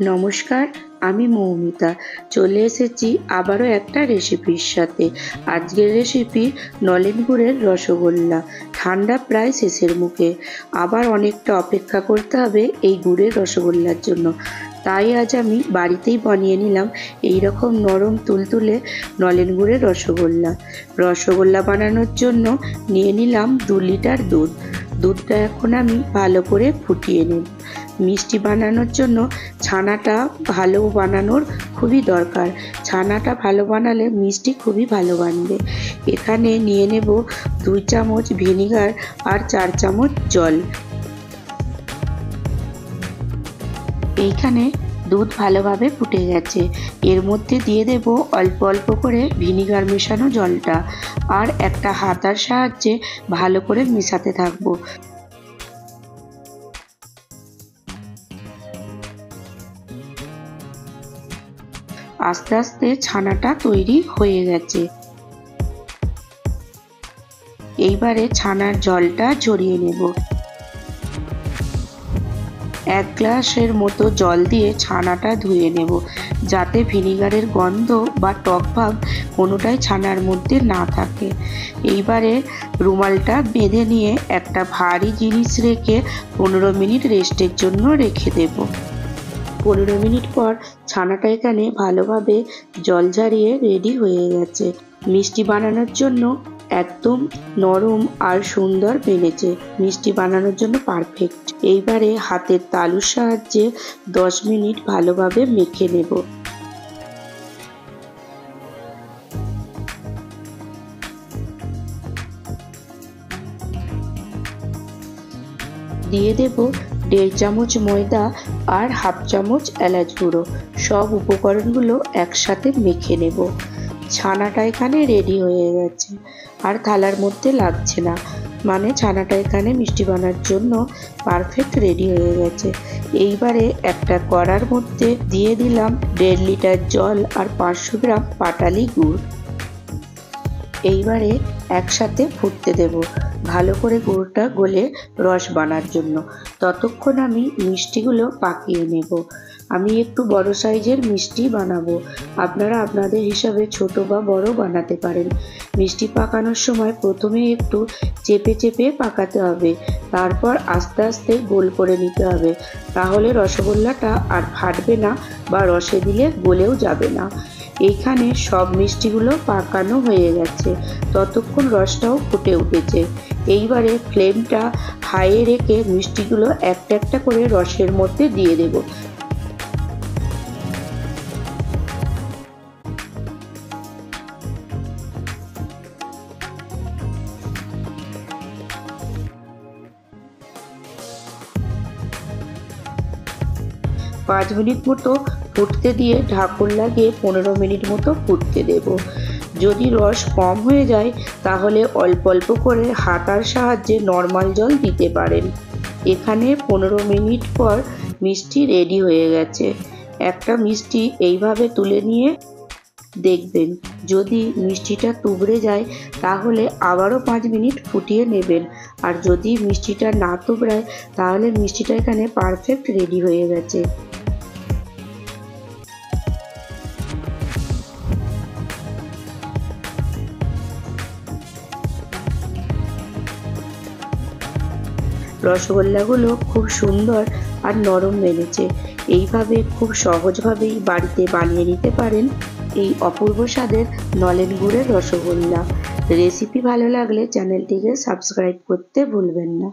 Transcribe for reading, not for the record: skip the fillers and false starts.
নমস্কার, আমি মৌমিতা চলে এসেছি আবারও একটা রেসিপির সাথে। আজকের রেসিপি নলেন গুড়ের রসগোল্লা। ঠান্ডা প্রায় শেষের মুখে, আবার অনেকটা অপেক্ষা করতে হবে এই গুড়ের রসগোল্লার জন্য। তাই আজ আমি বাড়িতেই বানিয়ে নিলাম এই রকম নরম তুলতুলে নলেন গুড়ের রসগোল্লা। রসগোল্লা বানানোর জন্য নিয়ে নিলাম 2 লিটার দুধ। দুধটা এখন আমি ভালো করে ফুটিয়ে নেব। মিষ্টি বানানোর জন্য ছানাটা ভালো বানানোর খুবই দরকার। ছানাটা ভালো বানালে মিষ্টি খুবই ভালো বানবে। এখানে নিয়ে নেব 2 চামচ ভিনিগার আর 4 চামচ জল। এইখানে দুধ ভালোভাবে ফুটে গেছে, এর মধ্যে দিয়ে দেব অল্প অল্প করে ভিনিগার মেশানো জলটা, আর একটা হাতার সাহায্যে ভালো করে মেশাতে থাকবো। আস্তে আস্তে ছানাটা তৈরি হয়ে গেছে। এইবারে ছানার জলটা ঝরিয়ে নেব। 1 গ্লাসের মতো জল দিয়ে ছানাটা ধুয়ে নেব, যাতে ভিনিগারের গন্ধ বা টক ভাব কোনোটাই ছানার মধ্যে না থাকে। এইবারে রুমালটা বেঁধে নিয়ে একটা ভারী জিনিস রেখে 15 মিনিট রেস্টের জন্য রেখে দেব। 15 মিনিট পর ছানাটা এখানে ভালোভাবে জল ঝরিয়ে রেডি হয়ে গেছে। মিষ্টি বানানোর জন্য একদম নরম আর সুন্দর বেনেছে, মিষ্টি বানানোর জন্য পারফেক্ট। এইবারে হাতের তালুর সাহায্যে 10 মিনিট ভালোভাবে মেখে নেব। দিয়ে দেব 1.5 চামচ ময়দা আর 1/2 চামচ এলাচ গুঁড়ো। সব উপকরণগুলো একসাথে মেখে নেব। ছানাটা এখানে রেডি হয়ে গেছে, আর থালার মধ্যে লাগছে না, মানে ছানাটা এখানে মিষ্টি বানানোর জন্য পারফেক্ট রেডি হয়ে গেছে। এইবারে একটা কড়ার মধ্যে দিয়ে দিলাম 1.5 লিটার জল আর 500 গ্রাম পাটালি গুড়। এইবারে একসাথে ফুটতে দেব ভালো করে গুড়টা গলে রস বানার জন্য। ততক্ষণ আমি মিষ্টিগুলো পাকিয়ে নেব। আমি একটু বড় সাইজের মিষ্টি বানাবো, আপনারা আপনাদের হিসাবে ছোট বা বড় বানাতে পারেন। মিষ্টি পাকানোর সময় প্রথমে একটু চেপে চেপে পাকাতে হবে, তারপর আস্তে আস্তে গোল করে নিতে হবে, তাহলে রসগোল্লাটা আর ফাটবে না বা রসে দিলে গলেও যাবে না। এইখানে সব মিষ্টিগুলো পাকানো হয়ে গেছে, ততক্ষণ রসটাও ফুটে উঠেছে। এইবারে ফ্লেমটা হাইয়ে রেখে মিষ্টিগুলো একটা একটা করে রসের মধ্যে দিয়ে দেব। পাঁচ মিনিট মতো ফুটতে দিয়ে ঢাকন লাগিয়ে 15 মিনিট মতো ফুটতে দেব। যদি রস কম হয়ে যায় তাহলে অল্প অল্প করে হাতার সাহায্যে নর্মাল জল দিতে পারেন। এখানে 15 মিনিট পর মিষ্টি রেডি হয়ে গেছে। একটা মিষ্টি এইভাবে তুলে নিয়ে দেখবেন, যদি মিষ্টিটা তুবড়ে যায় তাহলে আবারও 5 মিনিট ফুটিয়ে নেবেন, আর যদি মিষ্টিটা না তুবড়ায় তাহলে মিষ্টিটা এখানে পারফেক্ট রেডি হয়ে গেছে। রসগোল্লাগুলো খুব সুন্দর আর নরম বেনেছে। এইভাবে খুব সহজভাবেই বাড়িতে বানিয়ে নিতে পারেন এই অপূর্ব স্বাদের নলেন গুড়ের রসগোল্লা। রেসিপি ভালো লাগলে চ্যানেলটিকে সাবস্ক্রাইব করতে ভুলবেন না।